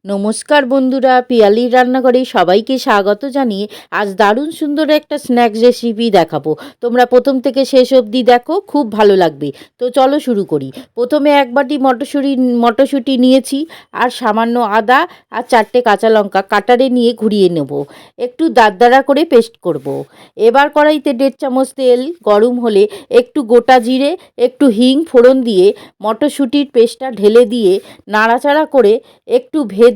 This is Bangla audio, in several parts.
নমস্কার বন্ধুরা, পিয়ালির রান্নাঘরে সবাইকে স্বাগত জানিয়ে আজ দারুণ সুন্দর একটা স্ন্যাক্স রেসিপি দেখাবো। তোমরা প্রথম থেকে শেষ অবধি দেখো, খুব ভালো লাগবে। তো চলো শুরু করি। প্রথমে এক বাটি মটরশুঁটি নিয়েছি, আর সামান্য আদা আর 4টে কাঁচা লঙ্কা কাটারে নিয়ে ঘুরিয়ে নেব। একটু দারদারা করে পেস্ট করব। এবার কড়াইতে 1.5 চামচ তেল গরম হলে একটু গোটা জিরে, একটু হিং ফোড়ন দিয়ে মটরশুঁটির পেস্টটা ঢেলে দিয়ে নাড়াচাড়া করে একটু ভেজে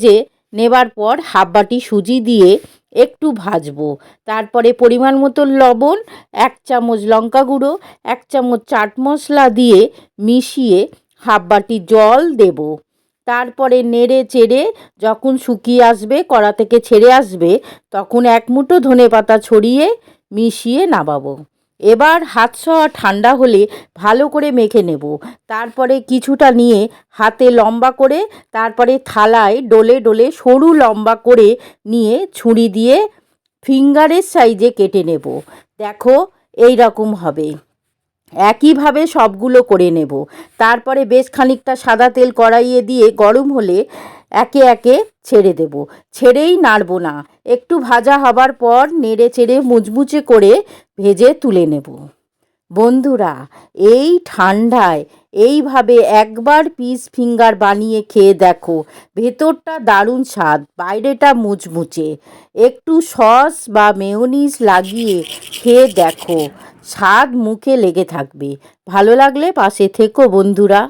নেবার পর হাফ বাটি সুজি দিয়ে একটু ভাজবো। তারপরে পরিমাণ মতো লবণ, 1 চামচ লঙ্কা গুঁড়ো, 1 চামচ চাট মশলা দিয়ে মিশিয়ে হাফ বাটি জল দেব। তারপরে নেড়ে চেড়ে যখন শুকিয়ে আসবে, কড়া থেকে ছেড়ে আসবে, তখন 1 মুঠো ধনেপাতা ছড়িয়ে মিশিয়ে নামাবো। এবার হাত সওয়া ঠান্ডা হলে ভালো করে মেখে নেব। তারপরে কিছুটা নিয়ে হাতে লম্বা করে, তারপরে থালায় ডলে ডলে সরু লম্বা করে নিয়ে ছুরি দিয়ে ফিঙ্গারের সাইজে কেটে নেব। দেখো, এই রকম হবে। একইভাবে সবগুলো করে নেব। তারপরে বেশ খানিকটা সাদা তেল কড়াইয়ে দিয়ে গরম হলে একে একে ছেড়ে দেব। ছেড়েই নাড়ব না, একটু ভাজা হবার পর নেড়ে চেড়ে মুচমুচে করে ভেজে তুলে নেব। বন্ধুরা, এই ঠান্ডায় এইভাবে একবার পিস ফিঙ্গার বানিয়ে খেয়ে দেখো। ভেতরটা দারুণ স্বাদ, বাইরেটা মুচমুচে। একটু সস বা মেয়োনিজ লাগিয়ে খেয়ে দেখো, স্বাদ মুখে লেগে থাকবে। ভালো লাগলে পাশে থেকো বন্ধুরা।